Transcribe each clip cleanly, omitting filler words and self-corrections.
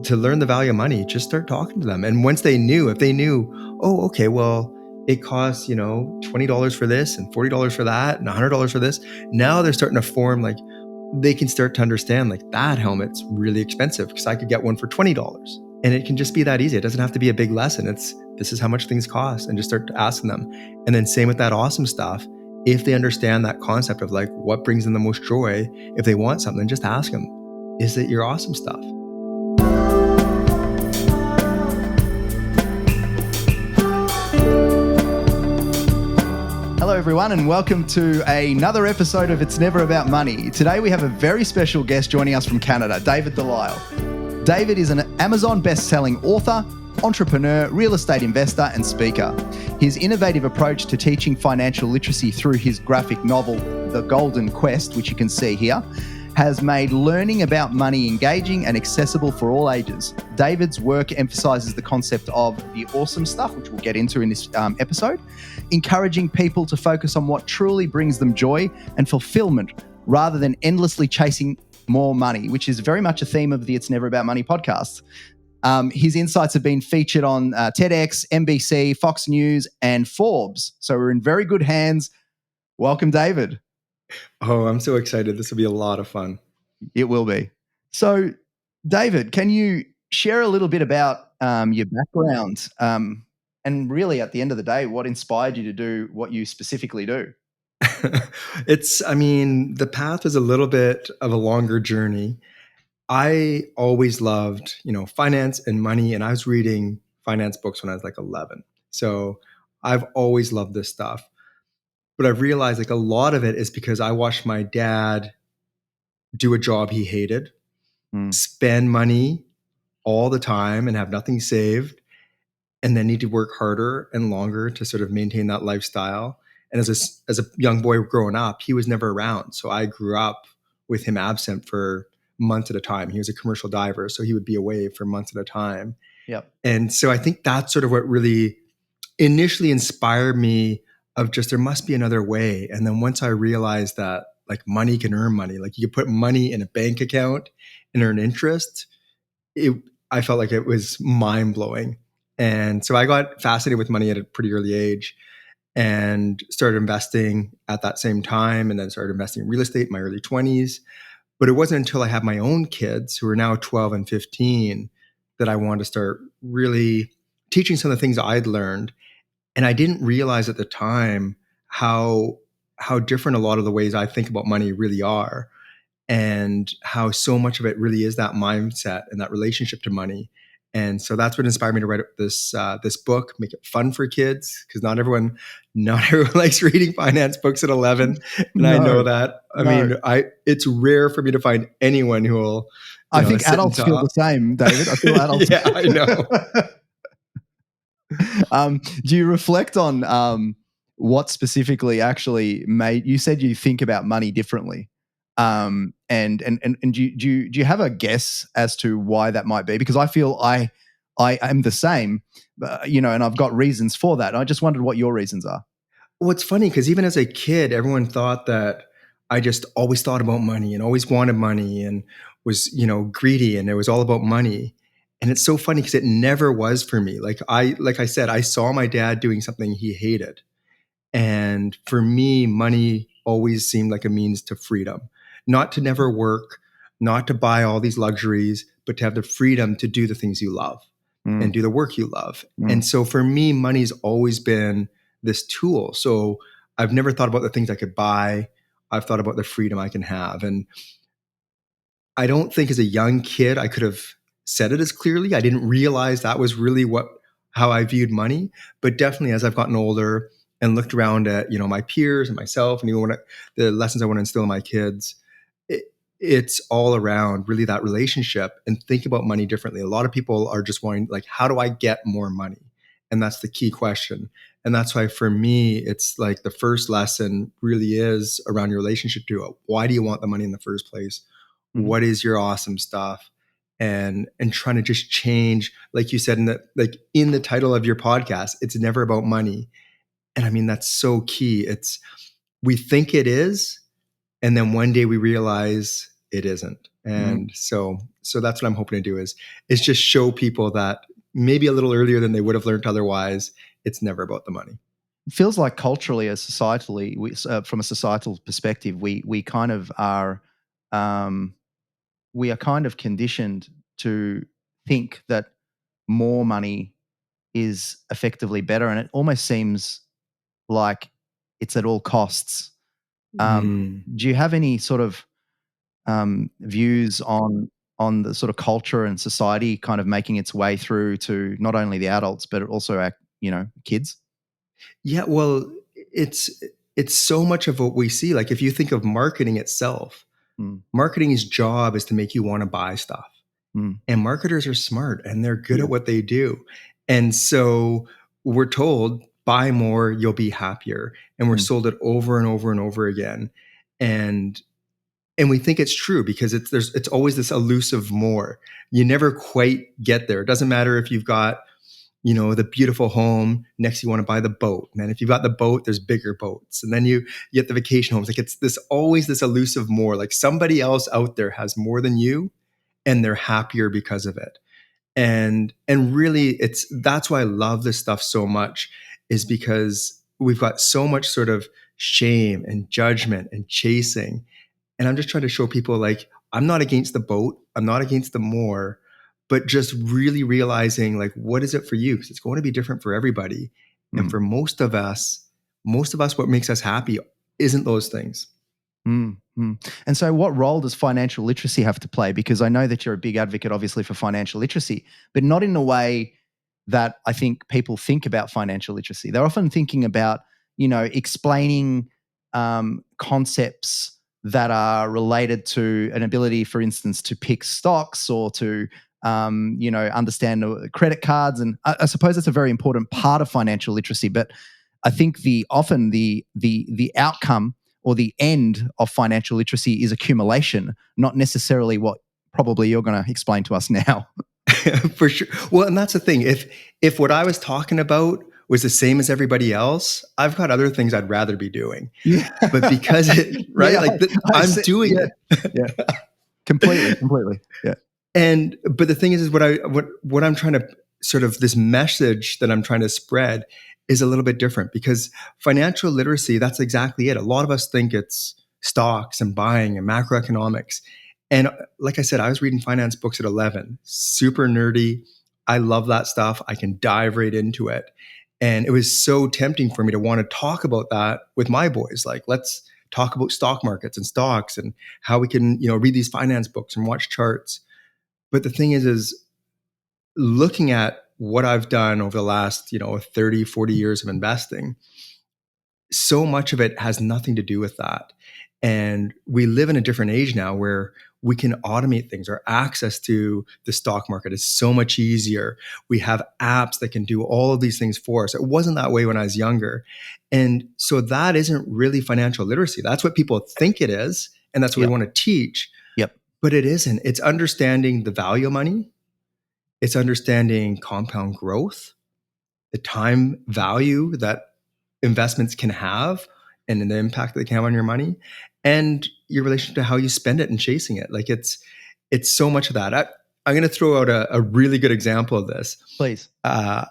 to learn the value of money, just start talking to them. And once if they knew, oh, okay, well, it costs, $20 for this and $40 for that and $100 for this. Now they're starting to form, like, they can start to understand, like, that helmet's really expensive because I could get one for $20. And it can just be that easy. It doesn't have to be a big lesson. This is how much things cost, and just start asking them. And then same with that awesome stuff. If they understand that concept of, like, what brings them the most joy, if they want something, just ask them, is it your awesome stuff? Hello everyone, and welcome to another episode of It's Never About Money. Today we have a very special guest joining us from Canada, David Delisle. David is an Amazon best-selling author, entrepreneur, real estate investor, and speaker. His innovative approach to teaching financial literacy through his graphic novel, The Golden Quest, which you can see here, has made learning about money engaging and accessible for all ages. David's work emphasizes the concept of the awesome stuff, which we'll get into in this episode, encouraging people to focus on what truly brings them joy and fulfillment rather than endlessly chasing more money, which is very much a theme of the It's Never About Money podcast. His insights have been featured on TEDx, NBC, Fox News, and Forbes. So we're in very good hands. Welcome, David. Oh, I'm so excited. This will be a lot of fun. It will be. So, David, can you share a little bit about your background and really, at the end of the day, what inspired you to do what you specifically do? The path is a little bit of a longer journey. I always loved, finance and money, and I was reading finance books when I was like 11. So I've always loved this stuff. But I've realized, like, a lot of it is because I watched my dad do a job he hated, spend money all the time and have nothing saved, and then need to work harder and longer to sort of maintain that lifestyle. And as a young boy growing up, he was never around. So I grew up with him absent for months at a time. He was a commercial diver, so he would be away for months at a time. Yep. And so I think that's sort of what really initially inspired me, of just, there must be another way. And then once I realized that, like, money can earn money, like you could put money in a bank account and earn interest, I felt like it was mind blowing. And so I got fascinated with money at a pretty early age and started investing at that same time, and then started investing in real estate in my early 20s. But it wasn't until I had my own kids, who are now 12 and 15, that I wanted to start really teaching some of the things I'd learned. And I didn't realize at the time how different a lot of the ways I think about money really are, and how so much of it really is that mindset and that relationship to money. And so that's what inspired me to write this book, make it fun for kids, because not everyone likes reading finance books at 11, and I know that. It's rare for me to find anyone who will. I think adults feel the same, David. I feel adults. Yeah, I know. Do you reflect on what specifically actually made you said you think about money differently? And do you have a guess as to why that might be? Because I feel I am the same, and I've got reasons for that. I just wondered what your reasons are. Well, it's funny because even as a kid, everyone thought that I just always thought about money and always wanted money and was, greedy, and it was all about money. And it's so funny because it never was for me. Like I said, I saw my dad doing something he hated. And for me, money always seemed like a means to freedom, not to never work, not to buy all these luxuries, but to have the freedom to do the things you love and do the work you love. And so for me, money's always been this tool. So I've never thought about the things I could buy. I've thought about the freedom I can have. And I don't think as a young kid, I could have said it as clearly. I didn't realize that was really how I viewed money. But definitely as I've gotten older and looked around at, my peers and myself, and even the lessons I want to instill in my kids, it's all around really that relationship, and think about money differently. A lot of people are just wanting, like, how do I get more money? And that's the key question. And that's why for me, it's like the first lesson really is around your relationship to it. Why do you want the money in the first place? Mm-hmm. What is your awesome stuff? And trying to just change, like you said, in the title of your podcast, it's never about money. And that's so key. We think it is, and then one day we realize it isn't. Mhm. And so that's what I'm hoping to do is just show people that maybe a little earlier than they would have learned otherwise, it's never about the money. It feels like culturally, as societally, from a societal perspective, we kind of are, um, we are kind of conditioned to think that more money is effectively better, and it almost seems like it's at all costs. Um, Mm. do you have any sort of views on the sort of culture and society kind of making its way through to not only the adults but also our kids? Yeah, well, it's it's so much of what we see. Like if you think of marketing itself, Mm, marketing's job is to make you want to buy stuff. mm, And marketers are smart and they're good yeah. at what they do. And so we're told buy more, you'll be happier. And we're Mm, sold it over and over and over again. And and we think it's true because it's always this elusive more. You never quite get there. It doesn't matter if you've got, the beautiful home, next you want to buy the boat. And then if you've got the boat, there's bigger boats. And then you get the vacation homes. Like it's this always this elusive more. Like somebody else out there has more than you and they're happier because of it. And really that's why I love this stuff so much, is because we've got so much sort of shame and judgment and chasing. And I'm just trying to show people like I'm not against the boat, I'm not against the more, but just really realizing like what is it for you, because it's going to be different for everybody. And mm. for most of us what makes us happy isn't those things. Mm, mm. And so, what role does financial literacy have to play? Because I know that you're a big advocate, obviously, for financial literacy, but not in the way that I think people think about financial literacy. They're often thinking about, explaining concepts that are related to an ability, for instance, to pick stocks or to, understand credit cards. And I suppose that's a very important part of financial literacy. But I think the outcome or the end of financial literacy is accumulation, not necessarily what probably you're going to explain to us now. For sure. Well, and that's the thing. If what I was talking about was the same as everybody else, I've got other things I'd rather be doing. Yeah. But because it right, Yeah, like I I'm see. doing Yeah, it. yeah, completely, completely. Yeah. And but the thing is what I'm trying to sort of this message that I'm trying to spread is a little bit different, because financial literacy, that's exactly it. A lot of us think it's stocks and buying and macroeconomics. And like I said, I was reading finance books at 11, super nerdy. I love that stuff. I can dive right into it. And it was so tempting for me to want to talk about that with my boys. Like, let's talk about stock markets and stocks and how we can, read these finance books and watch charts. But the thing is looking at what I've done over the last, 30, 40 years of investing, so much of it has nothing to do with that. And we live in a different age now where we can automate things. Our access to the stock market is so much easier. We have apps that can do all of these things for us. It wasn't that way when I was younger. And so that isn't really financial literacy. That's what people think it is. And that's what we Yep. want to teach. Yep. But it isn't. It's understanding the value of money. It's understanding compound growth, the time value that investments can have, and the impact that they can have on your money, and your relationship to how you spend it and chasing it. Like it's so much of that. I'm going to throw out a really good example of this. Please. Uh,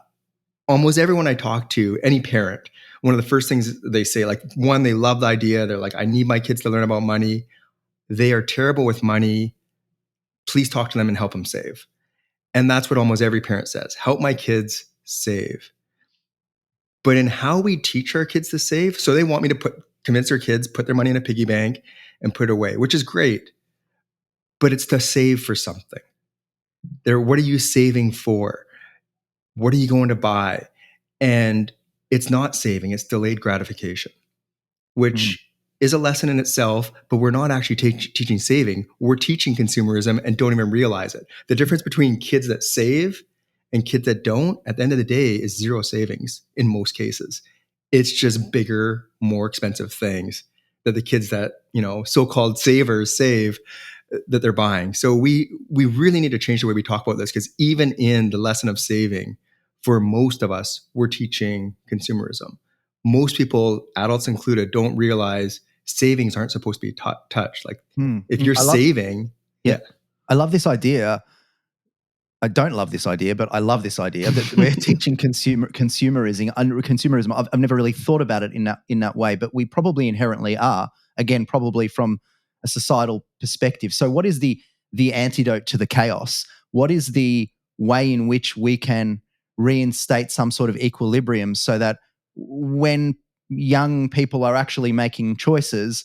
Almost everyone I talk to, any parent, one of the first things they say, like one, they love the idea. They're like, I need my kids to learn about money. They are terrible with money. Please talk to them and help them save. And that's what almost every parent says. Help my kids save. But in how we teach our kids to save, so they want me to convince their kids, put their money in a piggy bank and put it away, which is great. But it's to save for something. What are you saving for? What are you going to buy? And it's not saving, it's delayed gratification, Mm, which is a lesson in itself, but we're not actually teaching saving. We're teaching consumerism and don't even realize it. The difference between kids that save and kids that don't, at the end of the day, is zero savings in most cases. It's just bigger, more expensive things that the kids that, so-called savers save, that they're buying. So we really need to change the way we talk about this, because even in the lesson of saving, for most of us, we're teaching consumerism. Most people, adults included, don't realize savings aren't supposed to be touched. Like mm, if mm. you're I love. saving, Yeah. Yeah. I love this idea. I don't love this idea, but I love this idea that we're teaching consumerism. Consumerism. I've never really thought about it in that way, but we probably inherently are. Again, probably from a societal perspective. So, what is the antidote to the chaos? What is the way in which we can reinstate some sort of equilibrium so that when young people are actually making choices,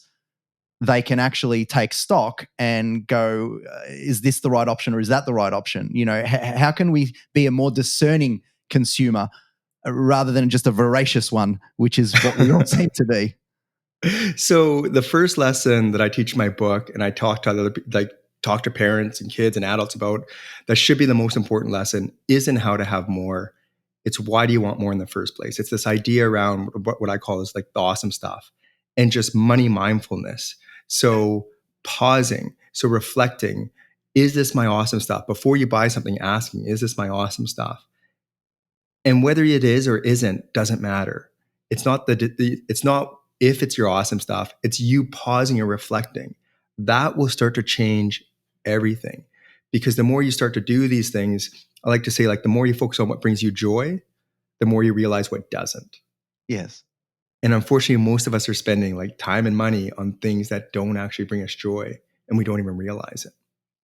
they can actually take stock and go, is this the right option or is that the right option? You know, how can we be a more discerning consumer rather than just a voracious one, which is what we all seem to be? So the first lesson that I teach in my book, and I talk to talk to parents and kids and adults about, that should be the most important lesson, isn't how to have more. It's why do you want more in the first place? It's this idea around what I call is like the awesome stuff and just money mindfulness. So pausing, so reflecting, is this my awesome stuff? Before you buy something, asking, is this my awesome stuff? And whether it is or isn't doesn't matter. It's not it's not if it's your awesome stuff. It's you pausing and reflecting. That will start to change everything. Because the more you start to do these things, I like to say, like, the more you focus on what brings you joy, the more you realize what doesn't. Yes. And unfortunately, most of us are spending like time and money on things that don't actually bring us joy, and we don't even realize it.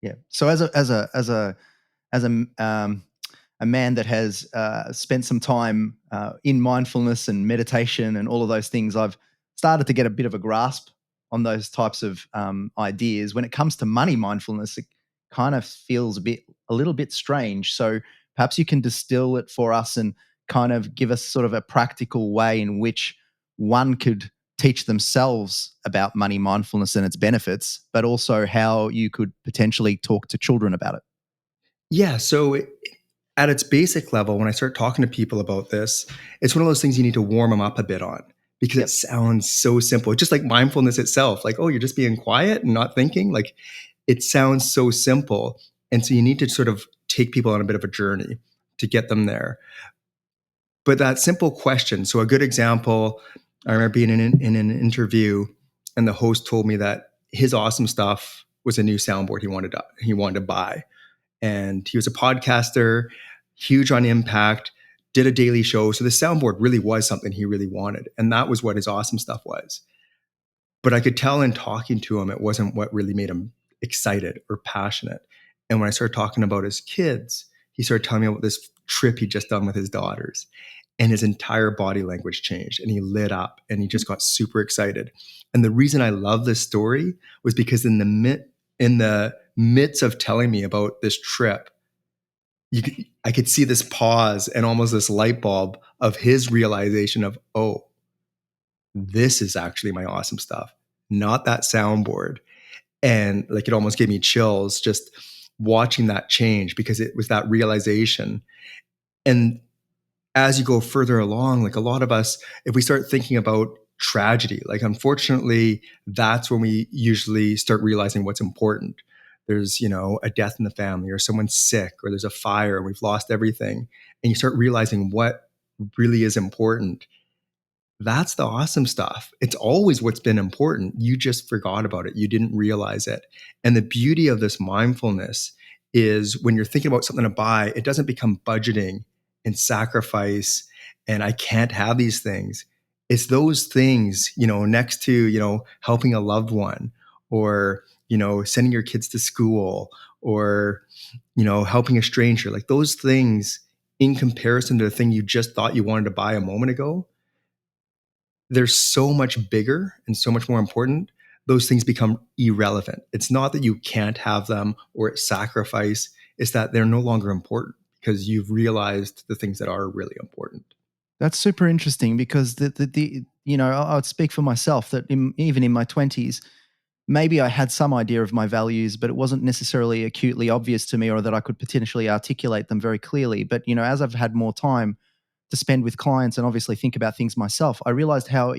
Yeah. So as a man that has spent some time in mindfulness and meditation and all of those things, I've started to get a bit of a grasp on those types of ideas. When it comes to money mindfulness, it kind of feels a little bit strange. So perhaps you can distill it for us and kind of give us sort of a practical way in which one could teach themselves about money mindfulness and its benefits, but also how you could potentially talk to children about it. Yeah. So at its basic level, when I start talking to people about this, it's one of those things you need to warm them up a bit on because it Yep. sounds so simple. Just like mindfulness itself, like, oh, you're just being quiet and not thinking. Like, it sounds so simple. And so you need to sort of take people on a bit of a journey to get them there. But that simple question, so a good example, I remember being in an interview and the host told me that his awesome stuff was a new soundboard he wanted to buy, and he was a podcaster, huge on impact, did a daily show. So the soundboard really was something he really wanted. And that was what his awesome stuff was. But I could tell in talking to him, it wasn't what really made him excited or passionate. And when I started talking about his kids, he started telling me about this trip he'd just done with his daughters. And his entire body language changed and he lit up and he just got super excited. And the reason I love this story was because in the midst of telling me about this trip, I could see this pause and almost this light bulb of his realization of, oh, this is actually my awesome stuff, not that soundboard. And like it almost gave me chills just watching that change because it was that realization. And as you go further along, like a lot of us, if we start thinking about tragedy, like unfortunately, that's when we usually start realizing what's important. There's, a death in the family or someone's sick or there's a fire and we've lost everything. And you start realizing what really is important. That's the awesome stuff. It's always what's been important. You just forgot about it. You didn't realize it. And the beauty of this mindfulness is when you're thinking about something to buy, it doesn't become budgeting and sacrifice and I can't have these things. It's those things, next to, helping a loved one or, sending your kids to school or, helping a stranger. Like those things in comparison to the thing you just thought you wanted to buy a moment ago, they're so much bigger and so much more important, those things become irrelevant. It's not that you can't have them or it's sacrifice, it's that they're no longer important because you've realized the things that are really important. That's super interesting because I would speak for myself that even in my 20s, maybe I had some idea of my values, but it wasn't necessarily acutely obvious to me or that I could potentially articulate them very clearly. But, as I've had more time to spend with clients and obviously think about things myself, I realized how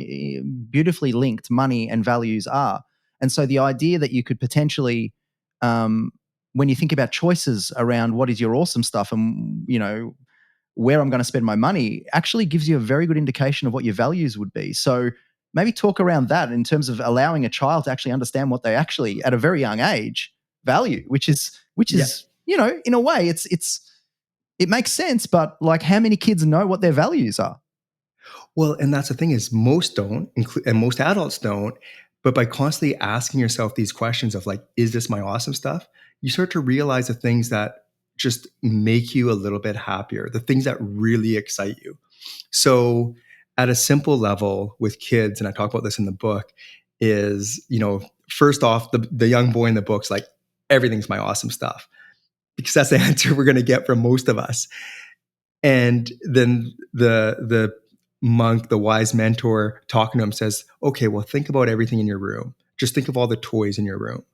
beautifully linked money and values are. And so the idea that you could potentially, when you think about choices around what is your awesome stuff and, where I'm going to spend my money actually gives you a very good indication of what your values would be. So maybe talk around that in terms of allowing a child to actually understand what they actually, at a very young age, value, which Yeah. is in a way, it makes sense. But like, how many kids know what their values are? Well, and that's the thing is most don't, and most adults don't. But by constantly asking yourself these questions of like, is this my awesome stuff? You start to realize the things that just make you a little bit happier, the things that really excite you. So, at a simple level with kids, and I talk about this in the book, is, first off, the young boy in the book's like, everything's my awesome stuff, because that's the answer we're going to get from most of us. And then the monk, the wise mentor, talking to him says, "Okay, well, think about everything in your room. Just think of all the toys in your room."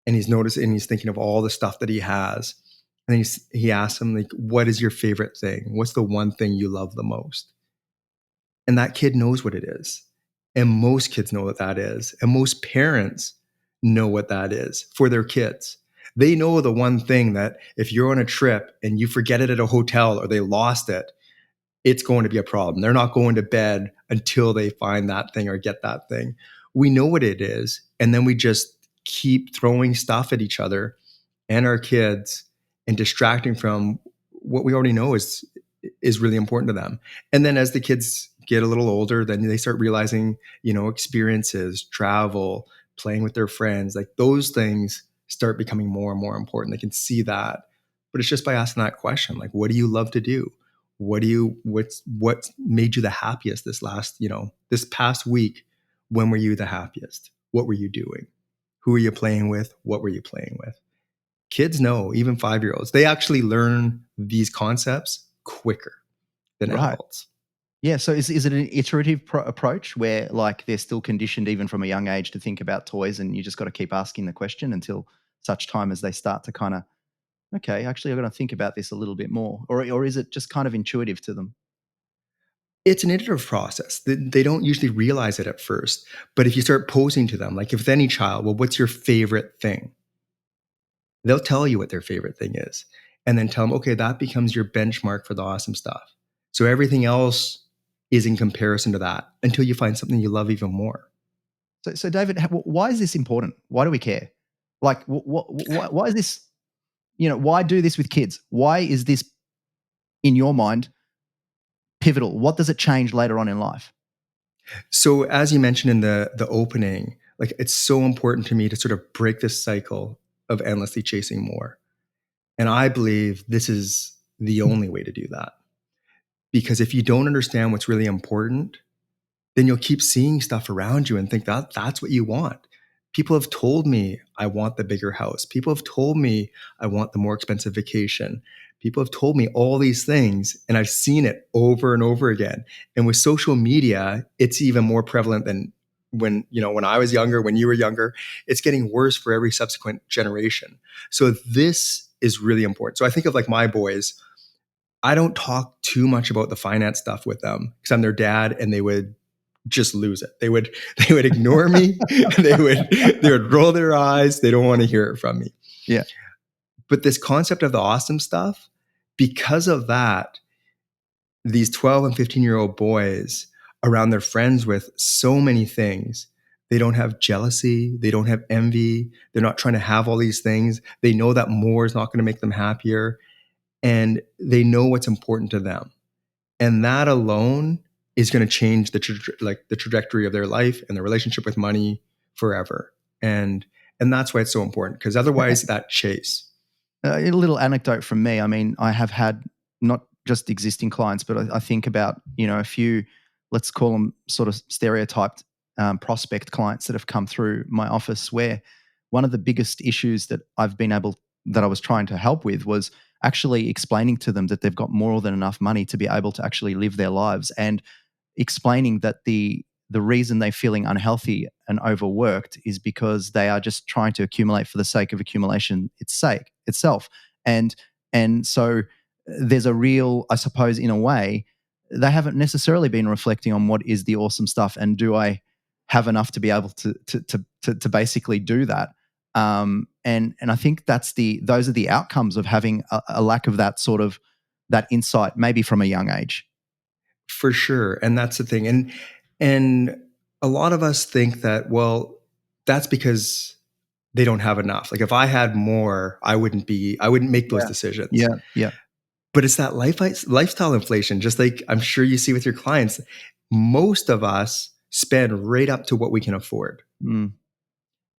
And he's thinking of all the stuff that he has. And he asks him, like, "What is your favorite thing? What's the one thing you love the most?" And that kid knows what it is. And most kids know what that is. And most parents know what that is for their kids. They know the one thing that if you're on a trip and you forget it at a hotel or they lost it, it's going to be a problem. They're not going to bed until they find that thing or get that thing. We know what it is. And then we just keep throwing stuff at each other and our kids and distracting from what we already know is really important to them. And then as the kids get a little older, then they start realizing, experiences, travel, playing with their friends, like those things start becoming more and more important. They can see that. But it's just by asking that question, like, what do you love to do? What made you the happiest this past week? When were you the happiest? What were you doing? Who were you playing with? What were you playing with? Kids know, even 5-year-olds, they actually learn these concepts quicker than Right. adults. Yeah. So is it an iterative approach where like they're still conditioned even from a young age to think about toys, and you just got to keep asking the question until such time as they start to kind of, okay, actually, I've got to think about this a little bit more, or is it just kind of intuitive to them? It's an iterative process. They don't usually realize it at first. But if you start posing to them, like if any child, well, what's your favorite thing? They'll tell you what their favorite thing is. And then tell them, okay, that becomes your benchmark for the awesome stuff. So everything else is in comparison to that until you find something you love even more. So David, why is this important? Why do we care? Like, why is this? Why do this with kids? Why is this in your mind pivotal? What does it change later on in life? So as you mentioned in the opening, like it's so important to me to sort of break this cycle of endlessly chasing more. And I believe this is the only way to do that. Because if you don't understand what's really important, then you'll keep seeing stuff around you and think that that's what you want. People have told me I want the bigger house. People have told me I want the more expensive vacation. People have told me all these things, and I've seen it over and over again. And with social media, it's even more prevalent than when I was younger, when you were younger. It's getting worse for every subsequent generation. So this is really important. So I think of like my boys. I don't talk too much about the finance stuff with them because I'm their dad, and they would just lose it. They would ignore me. They would roll their eyes. They don't want to hear it from me. Yeah. But this concept of the awesome stuff, because of that, these 12 and 15-year-old boys around their friends with so many things, they don't have jealousy, they don't have envy, they're not trying to have all these things. They know that more is not going to make them happier, and they know what's important to them. And that alone is going to change the trajectory of their life and their relationship with money forever. And that's why it's so important, because otherwise that chase. A little anecdote from me. I mean, I have had not just existing clients, but I think about a few, let's call them sort of stereotyped prospect clients that have come through my office. Where one of the biggest issues that I was trying to help with was actually explaining to them that they've got more than enough money to be able to actually live their lives, and explaining that the reason they're feeling unhealthy and overworked is because they are just trying to accumulate for the sake of accumulation itself. And so there's a real, I suppose, in a way, they haven't necessarily been reflecting on what is the awesome stuff, and do I have enough to be able to basically do that. And I think those are the outcomes of having a lack of that sort of that insight, maybe from a young age. For sure. And that's the thing. And a lot of us think that, well, that's because they don't have enough. Like if I had more, I wouldn't make those decisions. Yeah. But it's that lifestyle inflation, just like I'm sure you see with your clients. Most of us spend right up to what we can afford. Mm.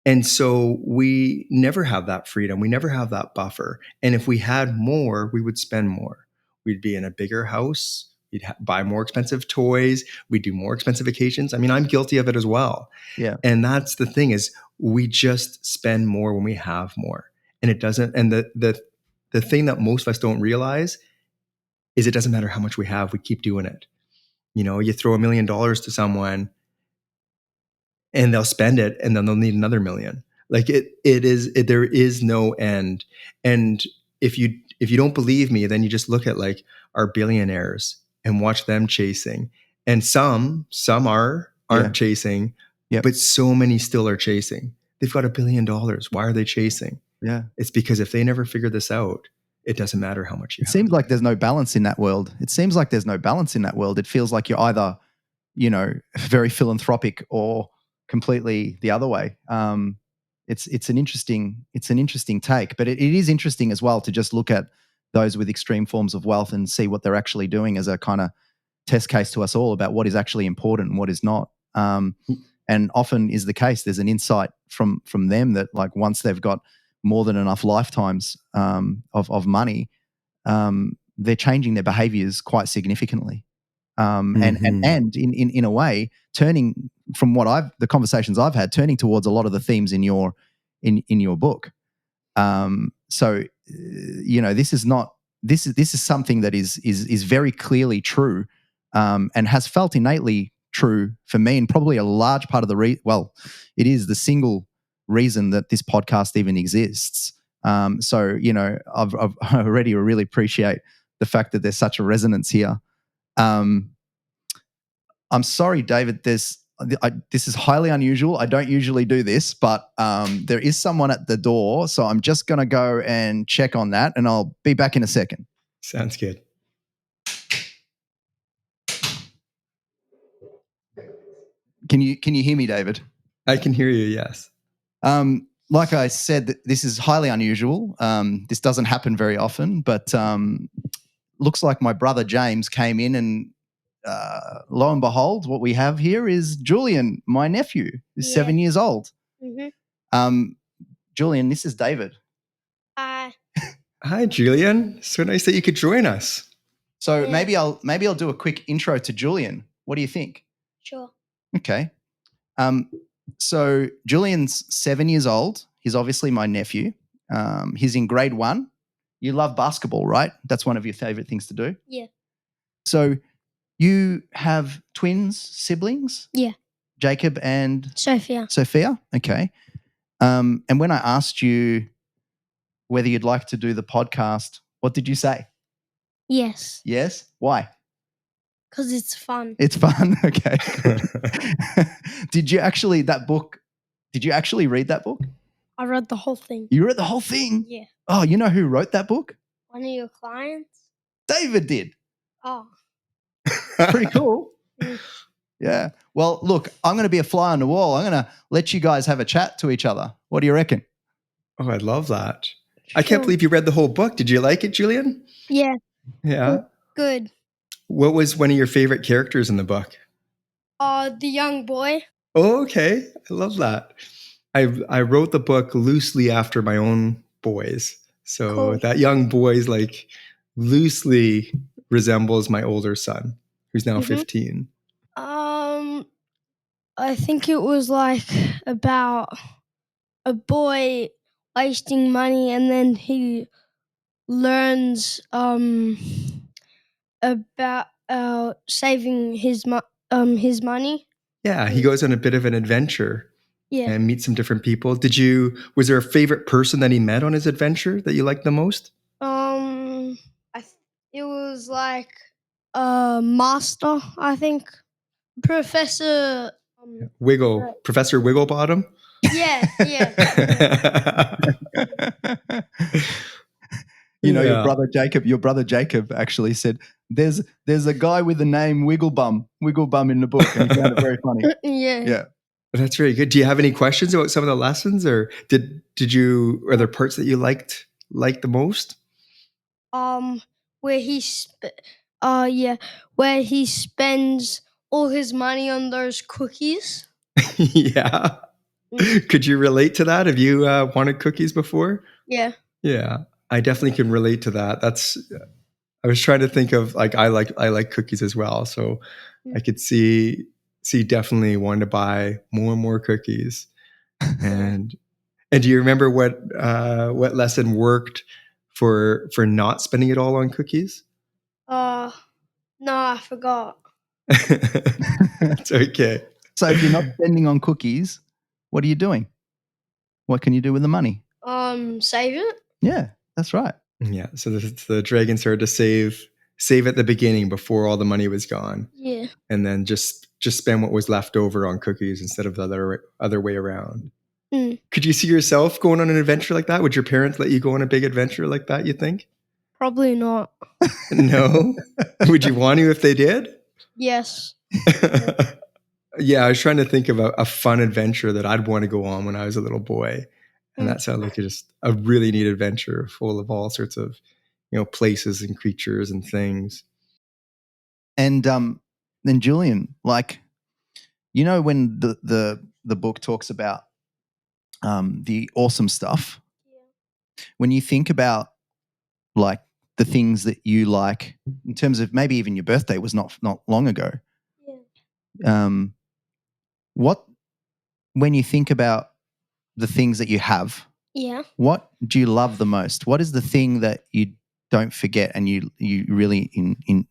And so we never have that freedom. We never have that buffer. And if we had more, we would spend more. We'd be in a bigger house. We'd buy more expensive toys. We'd do more expensive vacations. I mean, I'm guilty of it as well. Yeah. And that's the thing, is we just spend more when we have more. And it doesn't, and the thing that most of us don't realize is it doesn't matter how much we have, we keep doing it. You throw $1 million to someone and they'll spend it and then they'll need another million. Like there is no end. And if you don't believe me, then you just look at like our billionaires and watch them chasing. And some aren't chasing, but so many still are chasing. They've got $1 billion. Why are they chasing? Yeah. It's because if they never figure this out, it doesn't matter how much you have. It seems like there's no balance in that world. It feels like you're either, very philanthropic or completely the other way. It's an interesting take, but it is interesting as well to just look at those with extreme forms of wealth and see what they're actually doing as a kind of test case to us all about what is actually important and what is not. And often is the case. There's an insight from them that like once they've got more than enough lifetimes of money, they're changing their behaviors quite significantly. And in a way, turning from the conversations I've had, turning towards a lot of the themes in your book. So this is something that is very clearly true, and has felt innately true for me, and probably a large part of it is the single reason that this podcast even exists. So I've already really appreciate the fact that there's such a resonance here. I'm sorry, David. This is highly unusual. I don't usually do this, but there is someone at the door, so I'm just going to go and check on that, and I'll be back in a second. Sounds good. Can you hear me, David? I can hear you. Yes. Like I said, this is highly unusual. This doesn't happen very often, but looks like my brother James came in, and lo and behold, what we have here is Julian, my nephew, who's 7 years old. Mm-hmm. Julian, this is David. Hi. Hi, Julian. So nice that you could join us. So maybe I'll do a quick intro to Julian. What do you think? Sure. Okay. So Julian's 7 years old. He's obviously my nephew. He's in grade 1. You love basketball, right? That's one of your favorite things to do? Yeah. So you have siblings? Yeah. Jacob and? Sophia. Okay. And when I asked you whether you'd like to do the podcast, what did you say? Yes. Yes? Why? Because it's fun. It's fun. Okay. Did you actually read that book? I read the whole thing. You read the whole thing? Yeah. Oh, you know who wrote that book? One of your clients? David did. Oh. Pretty cool. Yeah. Well, look, I'm going to be a fly on the wall. I'm going to let you guys have a chat to each other. What do you reckon? Oh, I love that. Sure. I can't believe you read the whole book. Did you like it, Julian? Yeah. Yeah. Good. What was one of your favorite characters in the book? The young boy. Oh, okay. I love that. I wrote the book loosely after my own boys. So cool. That young boy's like loosely resembles my older son, who's now 15. I think it was like about a boy wasting money, and then he learns about saving his money. Yeah, he goes on a bit of an adventure. Yeah. And meet some different people. Was there a favorite person that he met on his adventure that you liked the most? It was like master, I think. Professor Professor Wigglebottom? Yeah. Your brother Jacob actually said there's a guy with the name Wigglebum in the book, and he found it very funny. Yeah. That's very good. Do you have any questions about some of the lessons, or are there parts that you liked the most? Where yeah, where he spends all his money on those cookies. Yeah. Could you relate to that? Have you wanted cookies before? Yeah. Yeah, I definitely can relate to that. I was trying to think of like I like cookies as well, so I could see definitely wanting to buy more and more cookies. And do you remember what lesson worked for not spending it all on cookies? No, I forgot. It's okay. So if you're not spending on cookies, what are you doing? What can you do with the money? Save it. Yeah, that's right. Yeah, so the dragon started to save at the beginning before all the money was gone, Yeah. and then just spend what was left over on cookies instead of the other way around. Could you see yourself going on an adventure like that? Would your parents let you go on a big adventure like that, you think? Probably not. No? Would you want to if they did? Yes. Yeah, I was trying to think of a fun adventure that I'd want to go on when I was a little boy. And that sounded like just a really neat adventure full of all sorts of, places and creatures and things. And then Julian, like, when the book talks about the awesome stuff, when you think about like the things that you like in terms of maybe even your birthday was not long ago. What when you think about the things that you have, what do you love the most? What is the thing that you don't forget and you really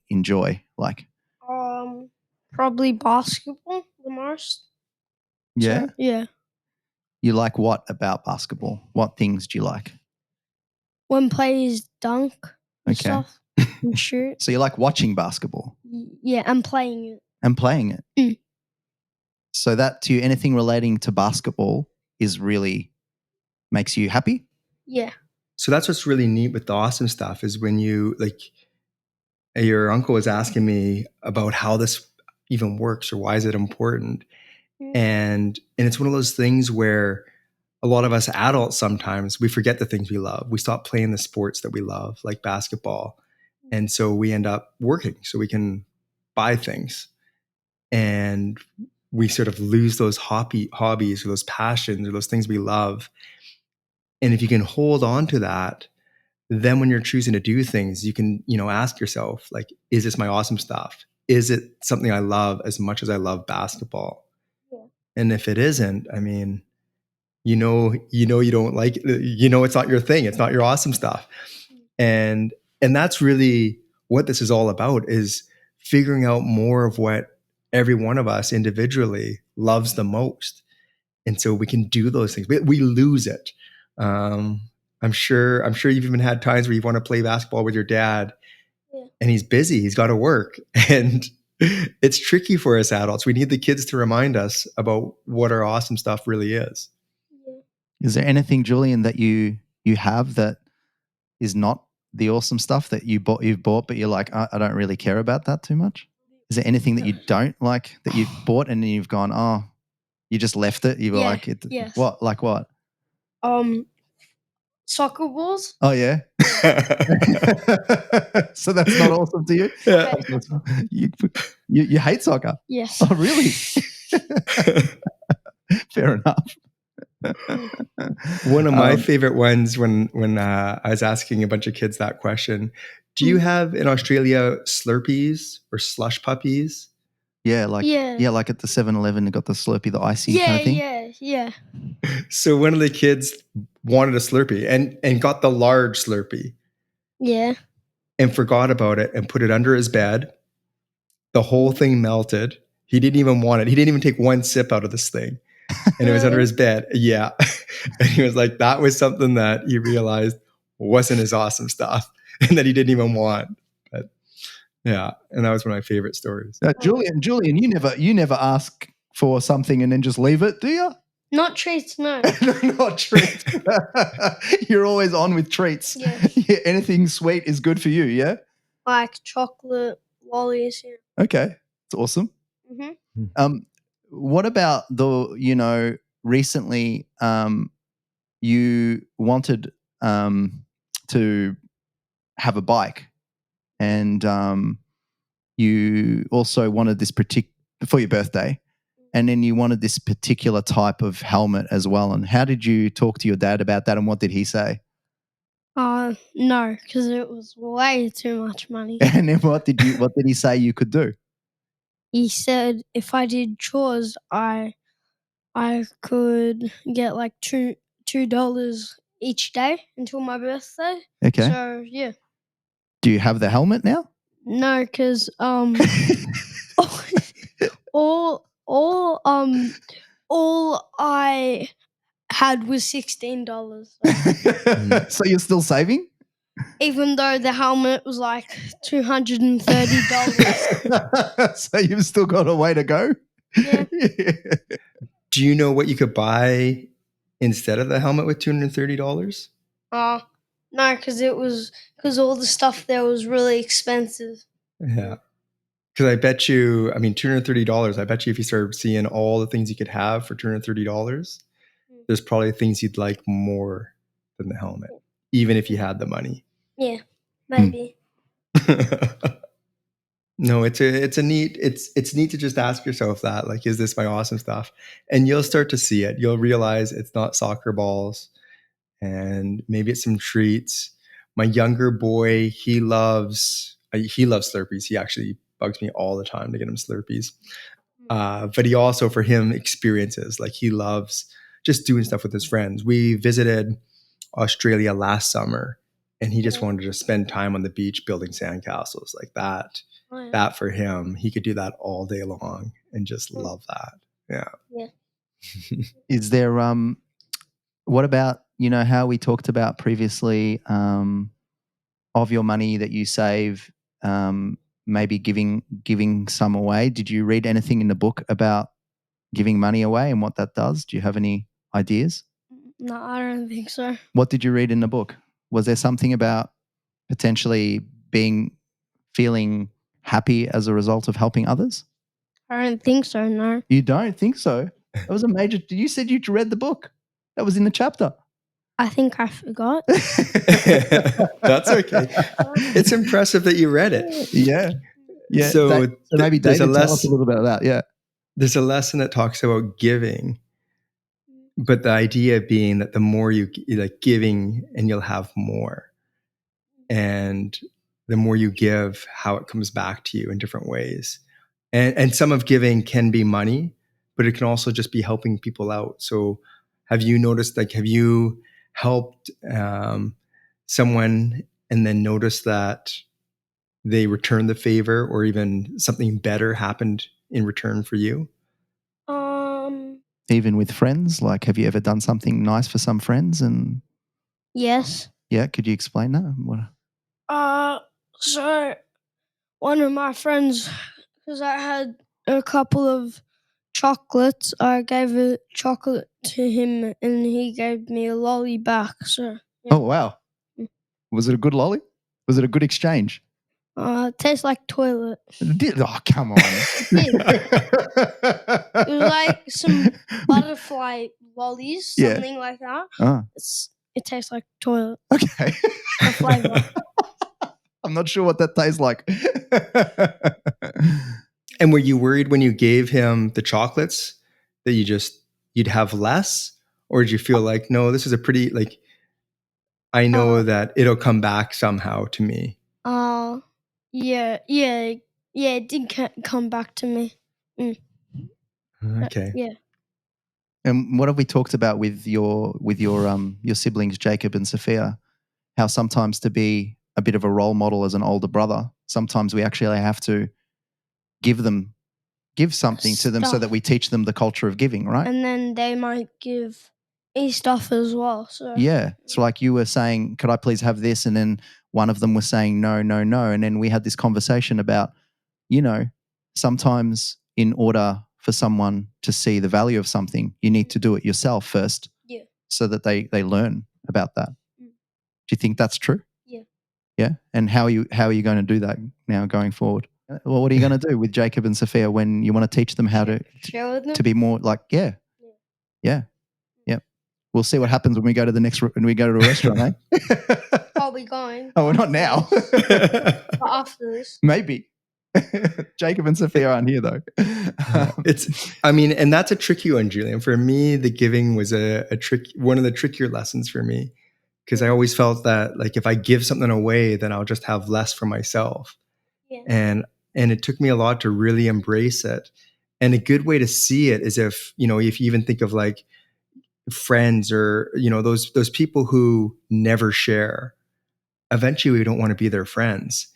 enjoy? Like, Probably basketball the most. yeah, So, yeah. You like what about basketball? What things do you like? When players dunk and Okay. stuff and shoot. So you like watching basketball Yeah, and playing it. and playing it. Mm. So that to you, anything relating to basketball is really makes you happy? Yeah. So that's what's really neat with the awesome stuff is when your uncle was asking me about how this even works or why is it important. And it's one of those things where a lot of us adults sometimes we forget the things we love. We stop playing the sports that we love, like basketball. And so we end up working so we can buy things. And we sort of lose those hobbies or those passions or those things we love. And if you can hold on to that, then when you're choosing to do things, you can, ask yourself, like, is this my awesome stuff? Is it something I love as much as I love basketball? Yeah. And if it isn't, I mean, you don't like, it's not your thing. It's not your awesome stuff. And that's really what this is all about is figuring out more of what every one of us individually loves the most. And so we can do those things. We lose it. I'm sure you've even had times where you want to play basketball with your dad and he's busy. He's got to work. And it's tricky for us adults. We need the kids to remind us about what our awesome stuff really is. Is there anything, Julian, that you have that is not the awesome stuff that you've bought, but you're like, I don't really care about that too much? Is there anything that you don't like that you've bought and then you've gone, oh, you just left it? You were like, yes. What? Like what? Soccer balls. Oh yeah. So that's not awesome to you? Yeah. You hate soccer? Yes. Oh really? Fair enough. One of my favorite ones when I was asking a bunch of kids that question, do you have in Australia Slurpees or slush puppies? Yeah, like at the 7-Eleven, they got the Slurpee, the icy kind of thing. Yeah. So one of the kids wanted a Slurpee and got the large Slurpee. Yeah. And forgot about it and put it under his bed. The whole thing melted. He didn't even want it. He didn't even take one sip out of this thing. And it was under his bed. Yeah. And he was like, that was something that he realized wasn't his awesome stuff and that he didn't even want. But yeah. And that was one of my favorite stories. Julian, you never ask for something and then just leave it, do you? Not treats, no. Not treats. You're always on with treats. Yes. Yeah, anything sweet is good for you, yeah? Like chocolate, lollies, yeah. Okay. It's awesome. Mm-hmm. what about recently you wanted to have a bike, and you also wanted this for your birthday, and then you wanted this particular type of helmet as well. And how did you talk to your dad about that, and what did he say? No, because it was way too much money. And then what did he say you could do? He said if I did chores, I could get like $2 each day until my birthday. Okay. So yeah. Do you have the helmet now? No, because all I had was $16. So you're still saving? Even though the helmet was like $230. So you've still got a way to go? Yeah. Do you know what you could buy instead of the helmet with $230? No, because all the stuff there was really expensive. Yeah. Because I bet you, $230, I bet you if you started seeing all the things you could have for $230, there's probably things you'd like more than the helmet, even if you had the money. Yeah, maybe. No, it's neat to just ask yourself that, like, is this my awesome stuff? And you'll start to see it. You'll realize it's not soccer balls, and maybe it's some treats. My younger boy, he loves Slurpees. He actually bugs me all the time to get him Slurpees. But he also, for him, experiences. Like, he loves just doing stuff with his friends. We visited Australia last summer, and he just wanted to spend time on the beach building sandcastles like that. Oh, yeah. That for him, he could do that all day long and just love that. Yeah. Is there what about, how we talked about previously, of your money that you save, maybe giving some away? Did you read anything in the book about giving money away and what that does? Do you have any ideas? No, I don't think so. What did you read in the book? Was there something about potentially feeling happy as a result of helping others? I don't think so, no. You don't think so? That was a major. You said you read the book. That was in the chapter. I think I forgot. That's okay. It's impressive that you read it. Yeah. Yeah. So maybe David, tell us a little bit about that. Yeah. There's a lesson that talks about giving, but the idea being that the more you like giving, and you'll have more, and the more you give, how it comes back to you in different ways. And some of giving can be money, but it can also just be helping people out. So have you noticed, have you helped someone and then noticed that they returned the favor, or even something better happened in return for you? Even with friends, like, have you ever done something nice for some friends? And Yes. Yeah, could you explain that? What? So one of my friends, because I had a couple of chocolates, I gave a chocolate to him and he gave me a lolly back. So yeah. Oh wow! Was it a good lolly? Was it a good exchange? It tastes like toilet. Oh, come on! It was like some butterfly lollies, something like that. It tastes like toilet. Okay. The flavor. I'm not sure what that tastes like. And were you worried when you gave him the chocolates that you'd have less? Or did you feel like, no, this is a pretty, like, I know that it'll come back somehow to me? Yeah, it did come back to me. Okay. Yeah. And what have we talked about with your siblings, Jacob and Sophia? How sometimes to be a bit of a role model as an older brother, sometimes we actually have to give something to them so that we teach them the culture of giving, right? And then they might give me stuff as well. So yeah, it's like you were saying, could I please have this? And then one of them was saying no, no, no. And then we had this conversation about, sometimes in order for someone to see the value of something, you need to do it yourself first. Yeah. So that they learn about that. Do you think that's true? Yeah. Yeah. And how are you going to do that now going forward? Well, what are you going to do with Jacob and Sophia when you want to teach them how Share with them. to be more like, yeah. We'll see what happens when we go to a restaurant, eh? I'll be going. Oh, we're not now. But after this. Maybe. Jacob and Sophia aren't here though. And that's a tricky one, Julian. For me, the giving was one of the trickier lessons for me, because I always felt that like if I give something away, then I'll just have less for myself. Yeah. And it took me a lot to really embrace it. And a good way to see it is if you even think of like friends or those people who never share, eventually we don't want to be their friends,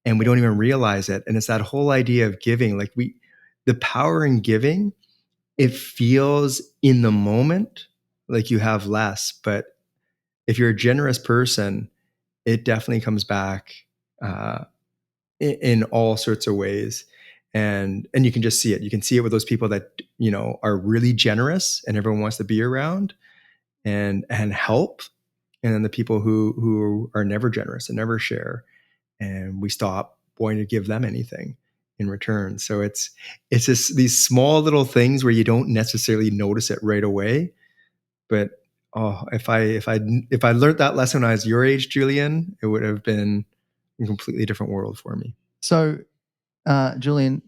and we don't even realize it. And it's that whole idea of giving, like the power in giving, it feels in the moment like you have less, but if you're a generous person, it definitely comes back in all sorts of ways. And you can just see it. You can see it with those people that are really generous and everyone wants to be around and help, and then the people who are never generous and never share, and we stop wanting to give them anything in return. So it's just these small little things where you don't necessarily notice it right away, but if I learned that lesson when I was your age, Julian, it would have been a completely different world for me. So, Julian,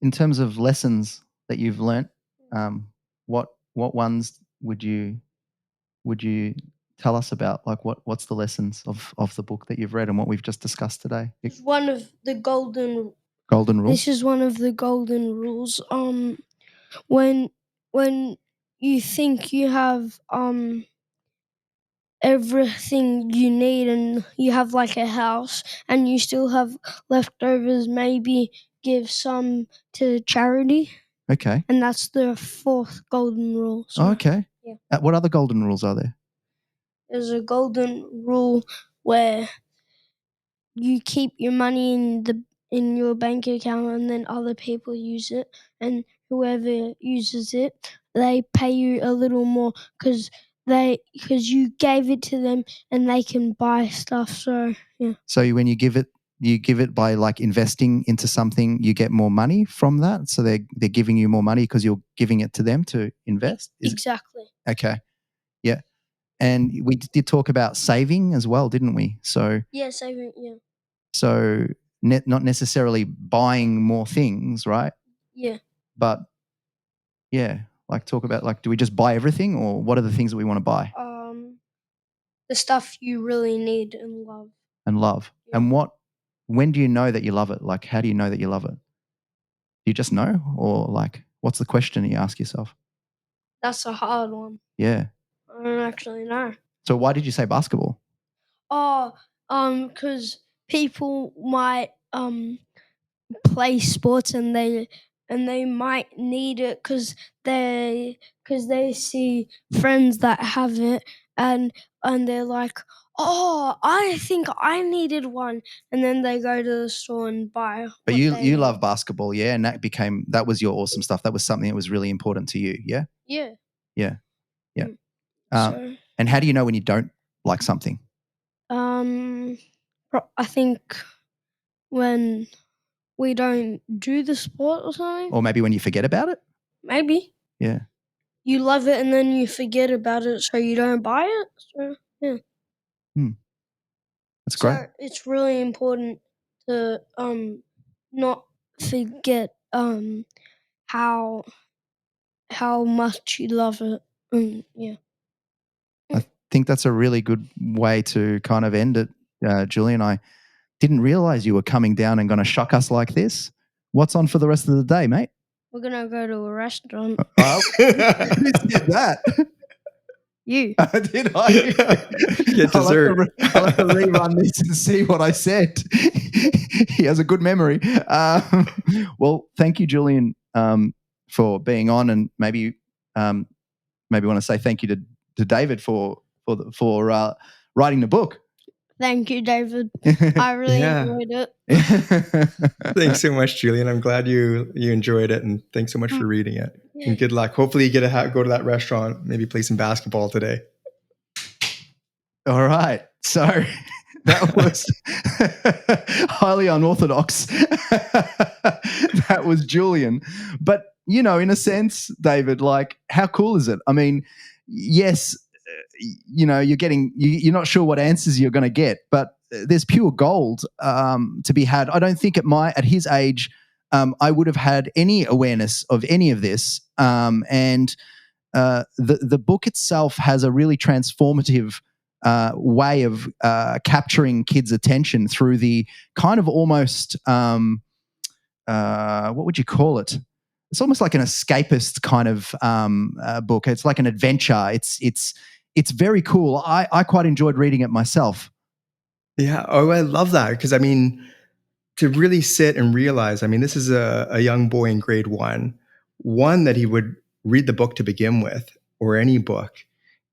in terms of lessons that you've learnt, what ones would you tell us about? Like what's the lessons of the book that you've read and what we've just discussed today? It's one of the golden rules. This is one of the golden rules. When you think you have everything you need and you have like a house and you still have leftovers, maybe give some to charity. Okay. And that's the fourth golden rule. So, okay. Yeah. What other golden rules are there? There's a golden rule where you keep your money in your bank account and then other people use it, and whoever uses it, they pay you a little more because you gave it to them and they can buy stuff. So yeah. So when you give it by like investing into something, you get more money from that. So they're giving you more money because you're giving it to them to invest. Exactly. Okay. Yeah. And we did talk about saving as well, didn't we? So yeah, saving. Yeah. So not necessarily buying more things, right? Yeah. But yeah, like talk about like, do we just buy everything, or what are the things that we want to buy? The stuff you really need and love. Yeah. And when do you know that you love it? Like, how do you know that you love it? Do you just know, or like, what's the question you ask yourself? That's a hard one. Yeah. I don't actually know. So why did you say basketball? Because people might play sports and they might need it because they see friends that have it, and they're like, oh, I think I needed one, and then they go to the store and buy. But you love basketball, yeah, and that was your awesome stuff. That was something that was really important to you, yeah. Yeah. And how do you know when you don't like something? I think when we don't do the sport or something. Or maybe when you forget about it? Maybe. Yeah. You love it and then you forget about it, so you don't buy it. So, yeah. That's great. So it's really important to not forget how much you love it. Yeah. I think that's a really good way to kind of end it, Julian. I didn't realize you were coming down and going to shock us like this. What's on for the rest of the day, mate? We're going to go to a restaurant. Who did that? You. Did I? Get dessert. I'll have to rerun this and see what I said. He has a good memory. Well, thank you, Julian, for being on, and maybe want to say thank you to David for writing the book. Thank you, David. I really enjoyed it. Thanks so much, Julian. I'm glad you enjoyed it, and thanks so much for reading it. And good luck. Hopefully you get to go to that restaurant, maybe play some basketball today. All right. So that was highly unorthodox. That was Julian. But, in a sense, David, like, how cool is it? I mean, yes, you're not sure what answers you're going to get, but there's pure gold to be had. I don't think at his age, I would have had any awareness of any of this. And the book itself has a really transformative way of capturing kids' attention through the kind of almost what would you call it? It's almost like an escapist kind of book. It's like an adventure. It's very cool. I quite enjoyed reading it myself. Yeah. Oh, I love that because I mean, to really sit and realize, I mean, this is a young boy in grade one that he would read the book to begin with, or any book,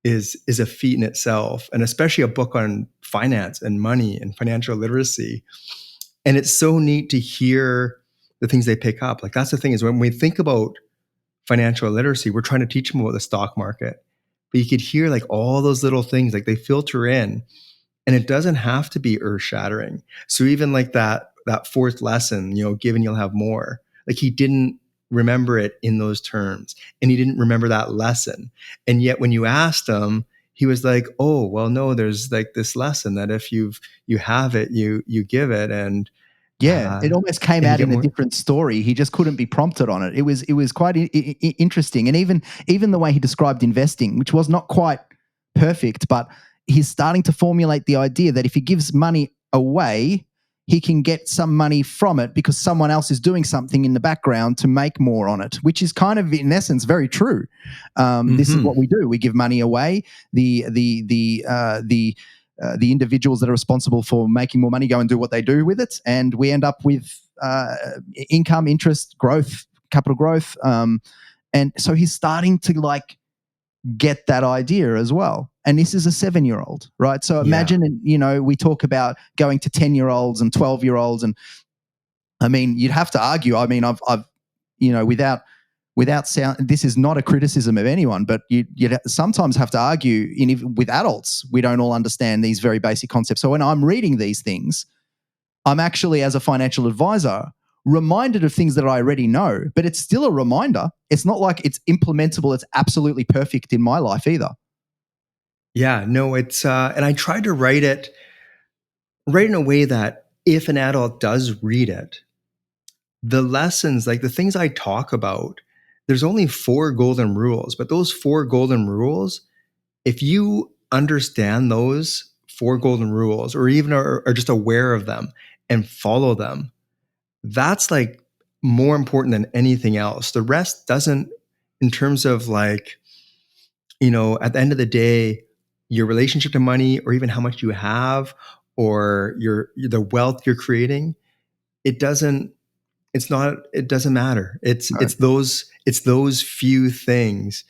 is a feat in itself, and especially a book on finance and money and financial literacy. And it's so neat to hear the things they pick up. Like that's the thing is when we think about financial literacy, we're trying to teach them about the stock market, but you could hear like all those little things like they filter in, and it doesn't have to be earth shattering. So even like that fourth lesson, given you'll have more, like he didn't remember it in those terms, and he didn't remember that lesson. And yet when you asked him, he was like, oh well, no, there's like this lesson that if you have it, you give it, and Yeah, it almost came you out get in a more. different story. He just couldn't be prompted on it. It was quite interesting, and even the way he described investing, which was not quite perfect, but he's starting to formulate the idea that if he gives money away, he can get some money from it because someone else is doing something in the background to make more on it, which is kind of in essence very true. This is what we do: we give money away. The individuals that are responsible for making more money go and do what they do with it, and we end up with income, interest, growth, capital growth. And so he's starting to like get that idea as well. And this is a 7-year-old, right? So imagine, we talk about going to 10-year-olds and 12-year-olds, and I mean, you'd have to argue. I mean, I've without sound, this is not a criticism of anyone, but you'd sometimes have to argue with adults. We don't all understand these very basic concepts. So when I'm reading these things, I'm actually, as a financial advisor, reminded of things that I already know, but it's still a reminder. It's not like it's implementable. It's absolutely perfect in my life either. Yeah, no, it's and I tried to write in a way that if an adult does read it, the lessons, like the things I talk about, there's only 4 golden rules, but those 4 golden rules, if you understand those 4 golden rules, or even are just aware of them and follow them, that's like more important than anything else. The rest doesn't, in terms of like, at the end of the day, your relationship to money, or even how much you have, or the wealth you're creating, it doesn't it doesn't matter. Right. It's those few things.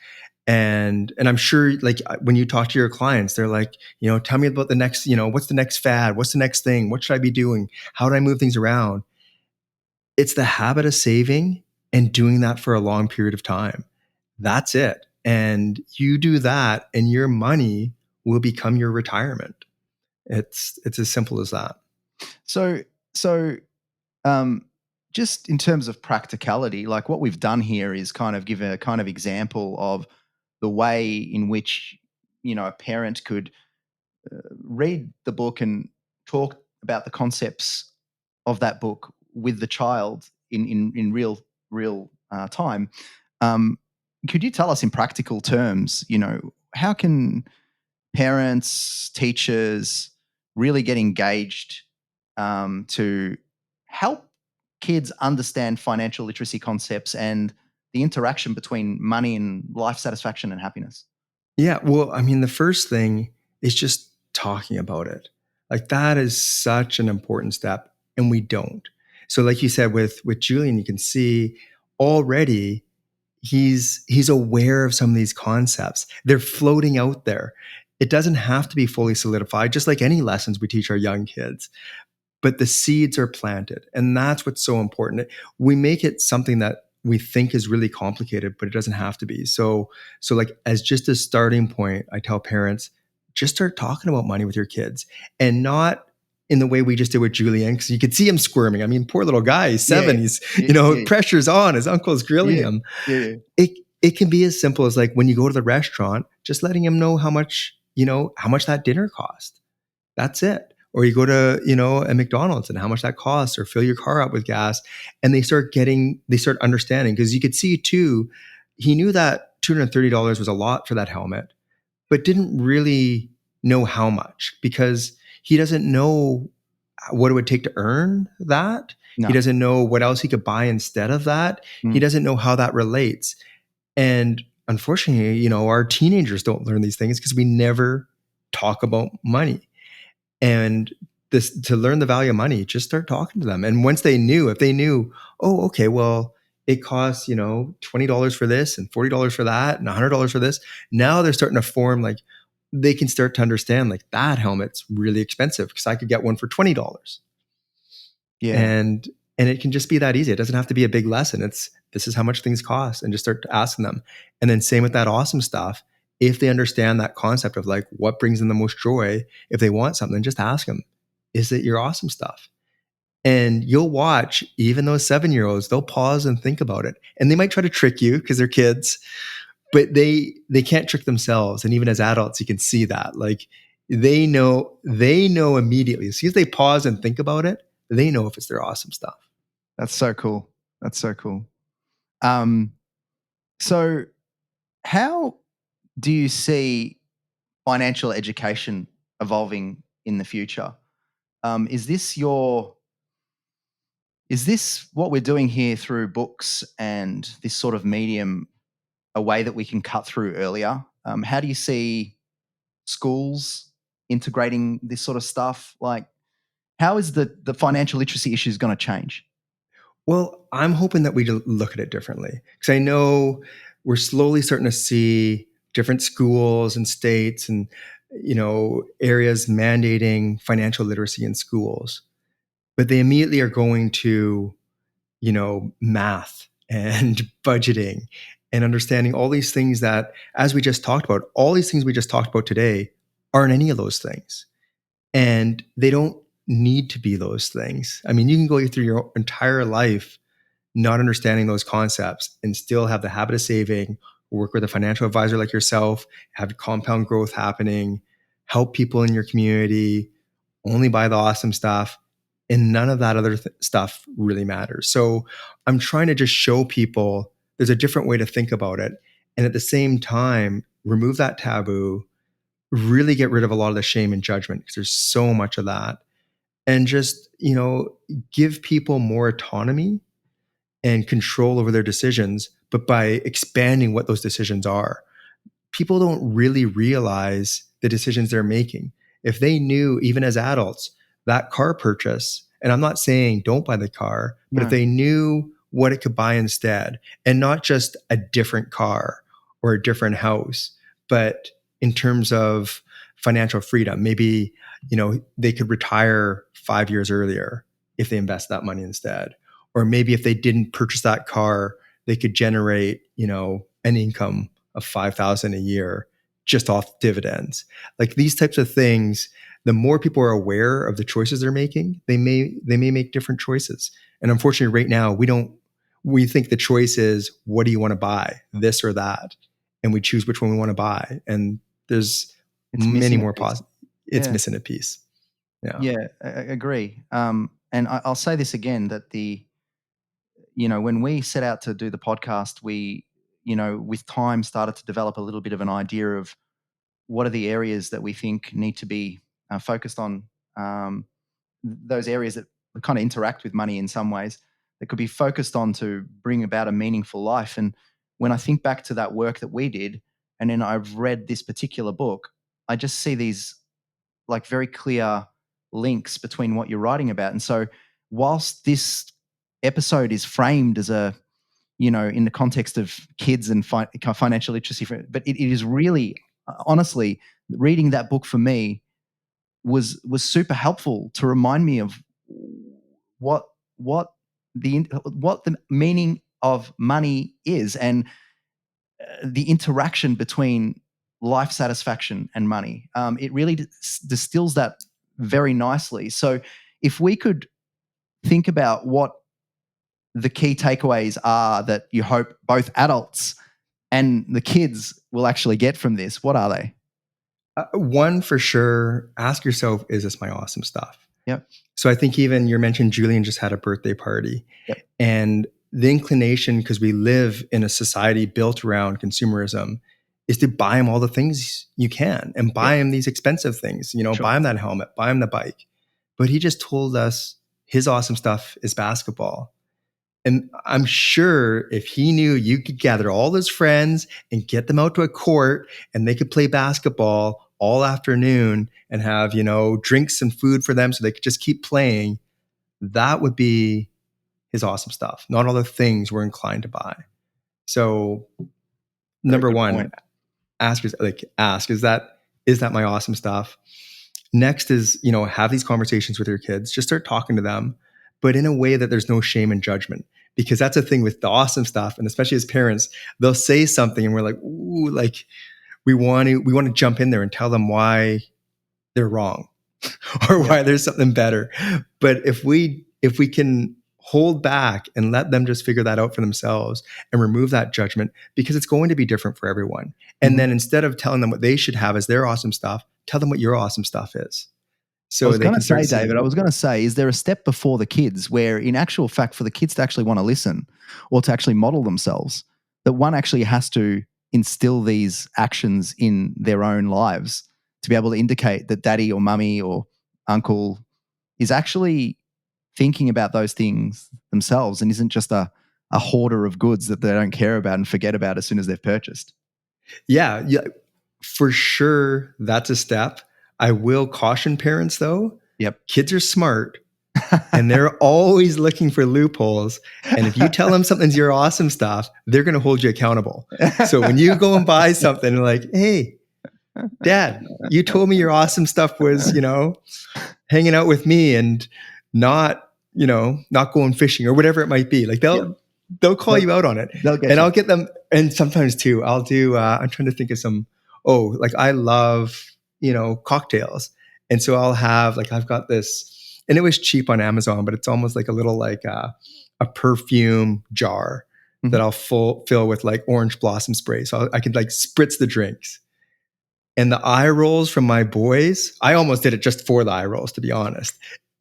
And I'm sure like when you talk to your clients, they're like, tell me about the next, what's the next fad? What's the next thing? What should I be doing? How do I move things around? It's the habit of saving and doing that for a long period of time. That's it. And you do that and your money will become your retirement. It's as simple as that. So just in terms of practicality, like what we've done here is kind of give a kind of example of the way in which a parent could read the book and talk about the concepts of that book with the child in real time. Um, could you tell us in practical terms, how can parents, teachers really get engaged to help kids understand financial literacy concepts and the interaction between money and life satisfaction and happiness? Yeah. Well, I mean, the first thing is just talking about it. Like that is such an important step, and we don't. So, like you said with Julian, you can see already he's aware of some of these concepts. They're floating out there. It doesn't have to be fully solidified, just like any lessons we teach our young kids. But the seeds are planted, and that's what's so important. We make it something that we think is really complicated, but it doesn't have to be. So like as just a starting point, I tell parents, just start talking about money with your kids, and not in the way we just did with Julian, because you could see him squirming. I mean, poor little guy, he's Yeah. 7. He's, Yeah. pressure's on. His uncle's grilling Yeah. him. Yeah. It can be as simple as like when you go to the restaurant, just letting him know how much that dinner cost. That's it. Or you go to, a McDonald's and how much that costs, or fill your car up with gas. And they start understanding, because you could see too, he knew that $230 was a lot for that helmet, but didn't really know how much, because he doesn't know what it would take to earn that. No. He doesn't know what else he could buy instead of that. He doesn't know how that relates. And unfortunately, our teenagers don't learn these things because we never talk about money. And to learn the value of money, just start talking to them. And once if they knew, oh, okay, well, it costs, $20 for this and $40 for that and $100 for this. Now they're starting to form, like, they can start to understand, like, that helmet's really expensive because I could get one for $20. Yeah. And it can just be that easy. It doesn't have to be a big lesson. This is how much things cost, and just start asking them. And then same with that awesome stuff. If they understand that concept of like what brings them the most joy, if they want something, just ask them, is it your awesome stuff? And you'll watch, even those 7-year-olds, they'll pause and think about it. And they might try to trick you because they're kids, but they can't trick themselves. And even as adults, you can see that. Like, they know immediately. As soon as they pause and think about it, they know if it's their awesome stuff. That's so cool. So how do you see financial education evolving in the future? Is this what we're doing here through books and this sort of medium a way that we can cut through earlier? How do you see schools integrating this sort of stuff? Like, how is the financial literacy issues going to change? Well, I'm hoping that we look at it differently, because I know we're slowly starting to see different schools and states and areas mandating financial literacy in schools, but they immediately are going to math and budgeting and understanding all these things that, as we just talked about, all these things we just talked about today aren't any of those things, and they don't need to be those things. I mean, you can go through your entire life not understanding those concepts and still have the habit of saving, work with a financial advisor like yourself, have compound growth happening, help people in your community, only buy the awesome stuff, and none of that other stuff really matters. So I'm trying to just show people there's a different way to think about it. And at the same time, remove that taboo, really get rid of a lot of the shame and judgment, because there's so much of that. And just, give people more autonomy and control over their decisions, but by expanding what those decisions are. People don't really realize the decisions they're making. If they knew, even as adults, that car purchase, and I'm not saying don't buy the car, but if they knew what it could buy instead, and not just a different car or a different house, but in terms of financial freedom, maybe, they could retire 5 years earlier if they invest that money instead. Or maybe if they didn't purchase that car, they could generate, an income of $5,000 a year just off dividends. Like, these types of things, the more people are aware of the choices they're making, they may make different choices. And unfortunately, right now, we think the choice is, what do you want to buy, this or that? And we choose which one we want to buy. And there's many more possible. It's missing a piece. Yeah, I agree. And I'll say this again, that when we set out to do the podcast, we, with time started to develop a little bit of an idea of what are the areas that we think need to be focused on, those areas that kind of interact with money in some ways, that could be focused on to bring about a meaningful life. And when I think back to that work that we did, and then I've read this particular book, I just see these like very clear links between what you're writing about. And so whilst this episode is framed as in the context of kids and financial literacy, but it is really, honestly, reading that book for me was super helpful to remind me of what the meaning of money is, and the interaction between life satisfaction and money. It really distills that very nicely. So if we could think about what the key takeaways are that you hope both adults and the kids will actually get from this, what are they? One for sure, ask yourself, is this my awesome stuff? Yep. So I think even you mentioned Julian just had a birthday party. Yep. And the inclination, because we live in a society built around consumerism, is to buy him all the things you can and buy him these expensive things, Sure. buy him that helmet, buy him the bike. But he just told us his awesome stuff is basketball. And I'm sure if he knew you could gather all his friends and get them out to a court and they could play basketball all afternoon and have, drinks and food for them so they could just keep playing, that would be his awesome stuff. Not all the things we're inclined to buy. So number one, point. ask, is that my awesome stuff? Next is, have these conversations with your kids. Just start talking to them, but in a way that there's no shame and judgment. Because that's the thing with the awesome stuff, and especially as parents, they'll say something and we're like, ooh, like we want to jump in there and tell them why they're wrong or why there's something better. But if we can hold back and let them just figure that out for themselves and remove that judgment, because it's going to be different for everyone. And then instead of telling them what they should have as their awesome stuff, tell them what your awesome stuff is. So I was going to say, seeing, David, is there a step before the kids where in actual fact for the kids to actually want to listen or to actually model themselves, that one actually has to instill these actions in their own lives to be able to indicate that daddy or mummy or uncle is actually thinking about those things themselves and isn't just a hoarder of goods that they don't care about and forget about as soon as they've purchased? Yeah, for sure. That's a step. I will caution parents though. Yep. Kids are smart and they're always looking for loopholes. And if you tell them something's your awesome stuff, they're going to hold you accountable. So when you go and buy something like, hey, Dad, you told me your awesome stuff was, hanging out with me and not going fishing or whatever it might be. Like they'll call you out on it. I'll get them. And sometimes too, I'll do, I'm trying to think of some, I love, cocktails. And so I'll have, I've got this, and it was cheap on Amazon, but it's almost like a little, a perfume jar that I'll fill with orange blossom spray. So I could spritz the drinks. And the eye rolls from my boys, I almost did it just for the eye rolls, to be honest.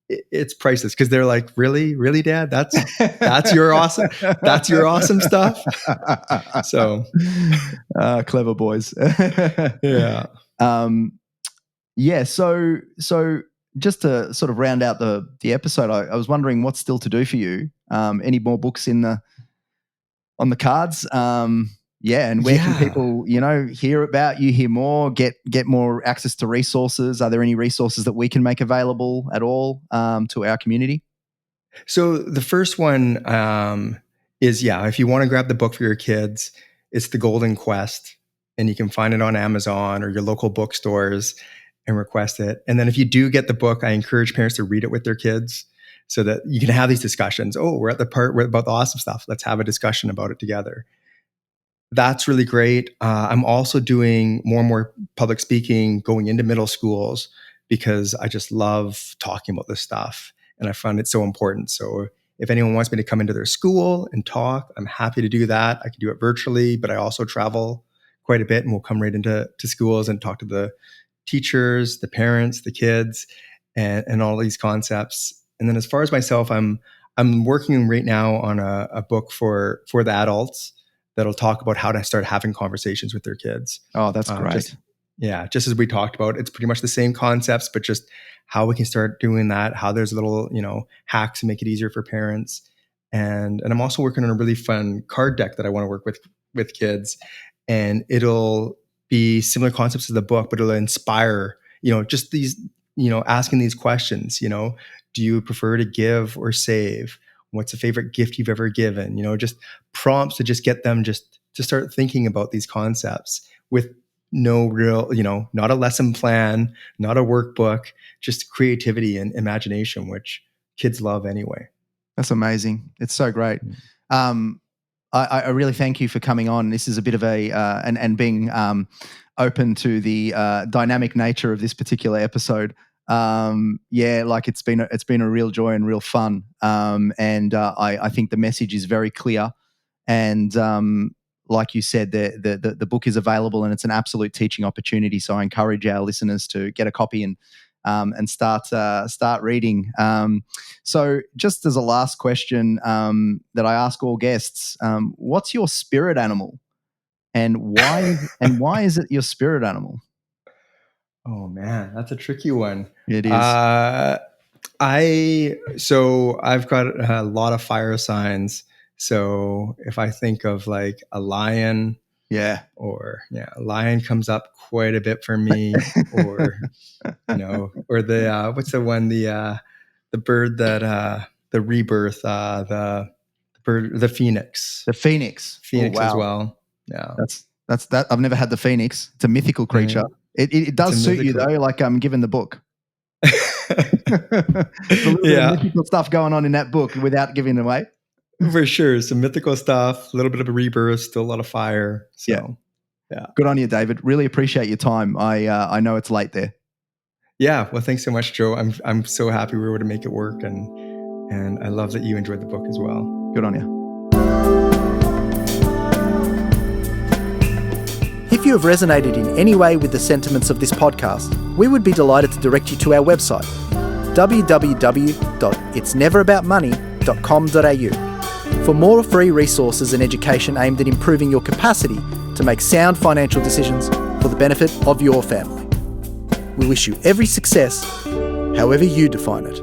It's priceless because they're like, really, Dad? That's your awesome. That's your awesome stuff. So, clever boys. Yeah. Yeah. So just to sort of round out the episode, I was wondering what's still to do for you. Any more books on the cards? And where can people, hear about you, hear more, get more access to resources? Are there any resources that we can make available at all to our community? So the first one is, if you want to grab the book for your kids, it's The Golden Quest, and you can find it on Amazon or your local bookstores and request it. And then if you do get the book, I encourage parents to read it with their kids so that you can have these discussions. Oh, we're at the part about the awesome stuff. Let's have a discussion about it together. That's really great. I'm also doing more and more public speaking going into middle schools because I just love talking about this stuff and I find it so important. So if anyone wants me to come into their school and talk, I'm happy to do that. I can do it virtually, but I also travel quite a bit and we'll come right into schools and talk to the teachers, the parents, the kids, and all these concepts. And then as far as myself, I'm working right now on a book for the adults that'll talk about how to start having conversations with their kids. Oh, that's great. Just as we talked about, it's pretty much the same concepts, but just how we can start doing that, how there's little, hacks to make it easier for parents. And I'm also working on a really fun card deck that I want to work with kids. And it'll be similar concepts to the book, but it'll inspire, just these, asking these questions, do you prefer to give or save? What's a favorite gift you've ever given? Just prompts to just get them just to start thinking about these concepts with no real, not a lesson plan, not a workbook, just creativity and imagination, which kids love anyway. That's amazing. It's so great. I really thank you for coming on. This is a bit of a and being open to the dynamic nature of this particular episode. like it's been a real joy and real fun. I think the message is very clear. And like you said, the book is available and it's an absolute teaching opportunity. So I encourage our listeners to get a copy and start reading. So just as a last question that I ask all guests, what's your spirit animal, and why is it your spirit animal? Oh man, that's a tricky one. It is. I've got a lot of fire signs. So if I think of like a lion, a lion comes up quite a bit for me, or or the what's the one, the bird that the rebirth, the bird, the phoenix. The phoenix. Phoenix as well. Yeah. That's that. I've never had the phoenix. It's a mythical creature. Mm. It does suit you though, like given the book. A little bit of mythical stuff going on in that book without giving it away. For sure. Some mythical stuff, a little bit of a rebirth, still a lot of fire. So yeah. Good on you, David. Really appreciate your time. I know it's late there. Yeah. Well, thanks so much, Joe. I'm so happy we were able to make it work, and I love that you enjoyed the book as well. Good on you. If you have resonated in any way with the sentiments of this podcast, we would be delighted to direct you to our website, www.itsneveraboutmoney.com.au, for more free resources and education aimed at improving your capacity to make sound financial decisions for the benefit of your family. We wish you every success, however you define it.